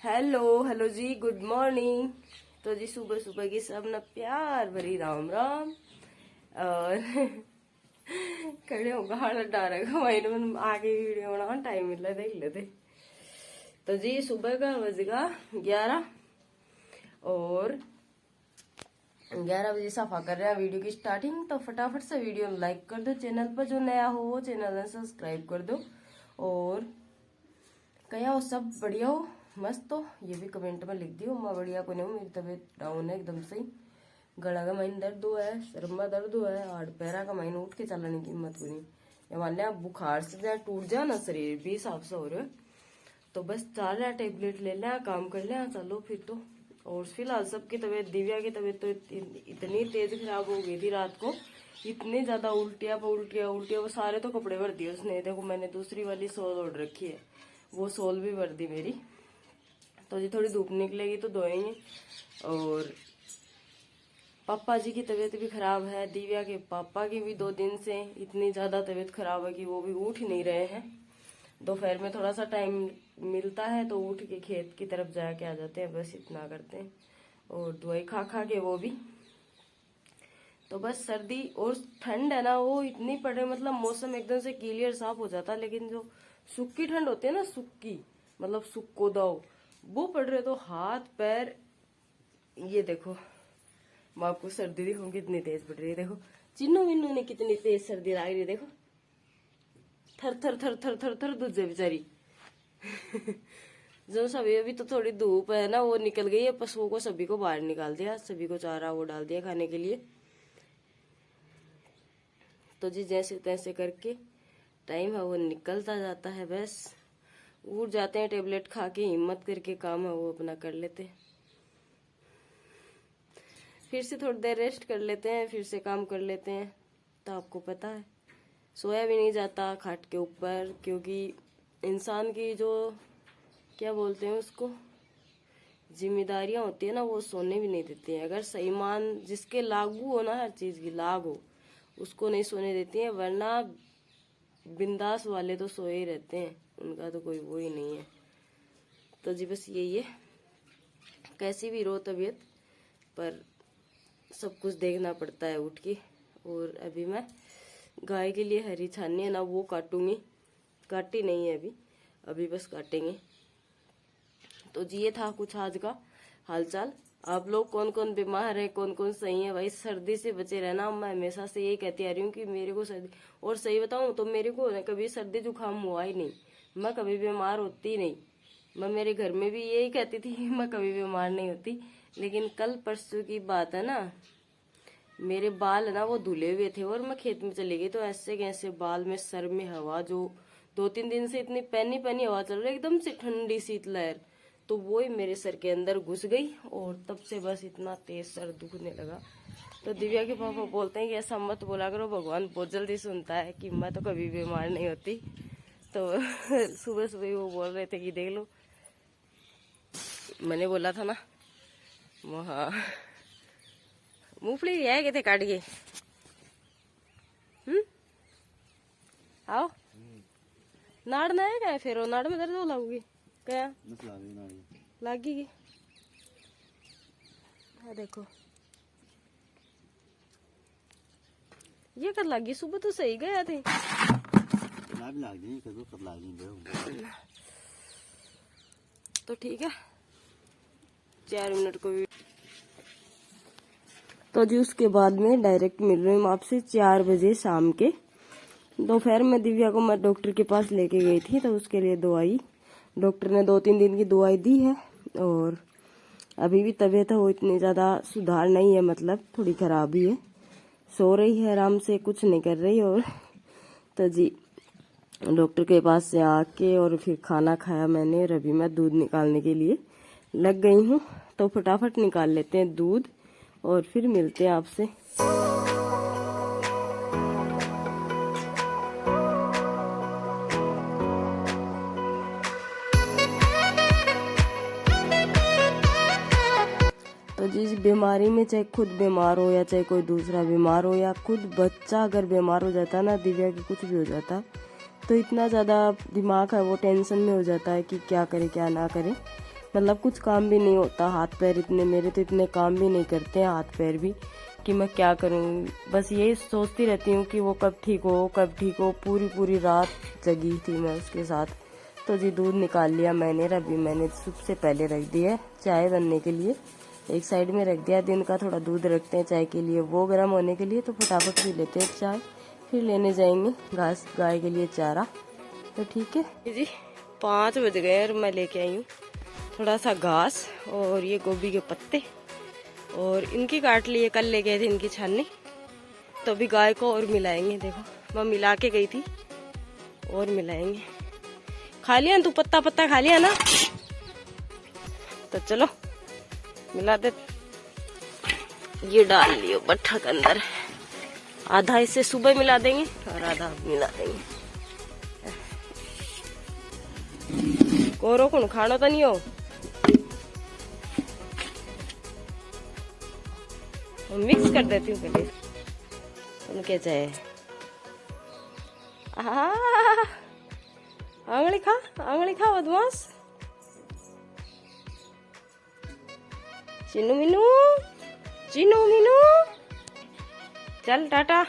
Hello hello जी, good morning. तो जी सुबह सुबह की सब ना प्यार भरी राम राम। और खड़े हो गाड़ डारेगा वही में आगे वीडियो बनाओ, टाइम मिला देख लेते। तो जी सुबह का बजेगा 11 और 11 बजे सफा कर रहे हैं वीडियो की स्टार्टिंग। तो फटाफट से वीडियो लाइक कर दो, चैनल पर जो नया हो वो चैनल सब्सक्राइब कर दो। और क्या हो, सब बढ़िया हो, मस्त हो, ये भी कमेंट में लिख दियो। मैं बढ़िया को नहीं हूँ, मेरी तबीयत डाउन है एकदम से ही। गला का माइन दर्द हुआ है, सर में दर्द हुआ है, हाथ पैरा का माइन उठ के चलाने की हिम्मत को नहीं। ये मान लिया बुखार से जहाँ टूट जाए ना शरीर भी हिसाब से हो रहा है। तो बस चल रहा, टेबलेट ले लिया, काम कर लिया, चलो फिर तो। और फिलहाल सबकी तबीयत, दिव्या की तबीयत तो इतनी तेज खराब हो गई थी रात को, इतनी ज्यादा उल्टियां पर उल्टियां उल्टियां। वो सारे तो कपड़े भर दिए उसने। देखो मैंने दूसरी वाली शॉल ओढ़ रखी है, वो शॉल भी भर दी मेरी। तो जी थोड़ी धूप निकलेगी तो धोएंगे। और पापा जी की तबीयत भी खराब है, दिव्या के पापा की भी 2 दिन से इतनी ज्यादा तबीयत खराब है कि वो भी उठ ही नहीं रहे हैं। दोपहर में थोड़ा सा टाइम मिलता है तो उठ के खेत की तरफ जाके आ जाते हैं, बस इतना करते हैं। और दवाई खा खा के वो भी। तो बस सर्दी और ठंड है ना, वो इतनी पड़ रही, मतलब मौसम एकदम से क्लियर साफ हो जाता है, लेकिन जो सूखी ठंड होती है ना, सूखी मतलब सुक्को दाव, वो पड़ रहे। तो हाथ पैर, ये देखो मैं आपको सर्दी दिखाऊं कितनी तेज पड़ रही है। देखो चिन्नू विन्नू ने कितनी तेज सर्दी लग रही है, देखो थर थर थर थर थर थर दूजे बेचारी। जो सभी अभी तो थोड़ी धूप है ना, वो निकल गई है, पशुओं को सभी को बाहर निकाल दिया, सभी को चारा वो डाल दिया खाने के लिए। तो जी जैसे तैसे करके टाइम है वो निकलता जाता है, बस उठ जाते हैं टेबलेट खा के, हिम्मत करके काम है वो अपना कर लेते हैं। फिर से थोड़ी देर रेस्ट कर लेते हैं, फिर से काम कर लेते हैं। तो आपको पता है सोया भी नहीं जाता खाट के ऊपर, क्योंकि इंसान की जो क्या बोलते हैं उसको, जिम्मेदारियां होती है ना, वो सोने भी नहीं देती हैं। अगर सही मान जिसके लागू हो ना, हर चीज की लाग हो, उसको नहीं सोने देती है। वरना बिंदास वाले तो सोए ही रहते हैं, उनका तो कोई वो ही नहीं है। तो जी बस यही है, कैसी भी रो तबीयत, पर सब कुछ देखना पड़ता है उठ के। और अभी मैं गाय के लिए हरी छानी है ना, वो काटूंगी, काटी नहीं है अभी, अभी बस काटेंगे। तो जी ये था कुछ आज का हालचाल। आप लोग कौन कौन बीमार है, कौन कौन सही है, भाई सर्दी से बचे रहना। मैं हमेशा से यही कहती आ रही हूँ कि मेरे को सर्दी, और सही बताऊं तो मेरे को कभी सर्दी जुकाम हुआ ही नहीं, मैं कभी बीमार होती नहीं। मैं मेरे घर में भी यही कहती थी कि मैं कभी बीमार नहीं होती। लेकिन कल परसों की बात है ना, मेरे बाल है ना वो धुले हुए थे और मैं खेत में चली गई, तो ऐसे कैसे बाल में, सर में हवा, जो 2-3 दिन से इतनी पैनी पैनी हवा चल रही है, एकदम से ठंडी शीतलहर, तो वो ही मेरे सर के अंदर घुस गई। और तब से बस इतना तेज सर दुखने लगा। तो दिव्या के पापा बोलते हैं कि ऐसा मत बोला करो, भगवान बहुत जल्दी सुनता है कि मैं तो कभी बीमार नहीं होती। तो सुबह सुबह वो बोल रहे थे कि देख लो, मैंने बोला था ना हाँ मूंगफली है कि काट के। आओ नाड़ ना है क्या, फिर वो नाड़ में दर्द हो लगूगी क्या, लगेगी। देखो ये कर लगी, सुबह तो सही गया थे। तो ठीक है 4 मिनट को भी। तो जी उसके बाद में डायरेक्ट मिल रही हूँ आपसे 4 बजे शाम के। दोपहर में दिव्या को मैं डॉक्टर के पास लेके गई थी, तो उसके लिए दवाई, डॉक्टर ने 2-3 दिन की दवाई दी है। और अभी भी तबीयत है वो इतनी ज़्यादा सुधार नहीं है, मतलब थोड़ी खराब ही है, सो रही है आराम से, कुछ नहीं कर रही। और तो जी डॉक्टर के पास से आके और फिर खाना खाया मैंने, और अभी मैं दूध निकालने के लिए लग गई हूँ। तो फटाफट निकाल लेते हैं दूध और फिर मिलते हैं आपसे। तो जिस बीमारी में, चाहे खुद बीमार हो या चाहे कोई दूसरा बीमार हो, या खुद बच्चा अगर बीमार हो जाता ना, दिव्या की कुछ भी हो जाता, तो इतना ज़्यादा दिमाग है वो टेंशन में हो जाता है कि क्या करे क्या ना करे। मतलब कुछ काम भी नहीं होता, हाथ पैर इतने मेरे तो इतने काम भी नहीं करते हैं हाथ पैर भी कि मैं क्या करूं। बस यही सोचती रहती हूँ कि वो कब ठीक हो कब ठीक हो। पूरी पूरी रात जगी थी मैं उसके साथ। तो जी दूध निकाल लिया मैंने, अभी मैंने सबसे पहले रख दिया चाय बनने के लिए, एक साइड में रख दिया। दिन का थोड़ा दूध रखते हैं चाय के लिए, वो गर्म होने के लिए, तो फटाफट पी लेते हैं चाय, फिर लेने जाएंगे घास गाय के लिए चारा। तो ठीक है जी, 5 बज गए और मैं लेके आई हूँ थोड़ा सा घास और ये गोभी के पत्ते, और इनकी काट लिए, कल ले गए थे इनकी छाननी। तो अभी गाय को और मिलाएंगे, देखो मैं मिला के गई थी और मिलाएंगे। खा लिया तू पत्ता पत्ता खा लिया ना, तो चलो मिला दे। ये डाल लियो बट्ठा के अंदर, आधा इसे सुबह मिला देंगे और आधा मिला देंगे। कोरो कौन खानो तो नहीं हो, मिक्स कर देती हूँ पहले उनके चाहे। आंगली खा बदमाश। चिन्नू मिनू, चिन्नू मिनू, चल टाटा।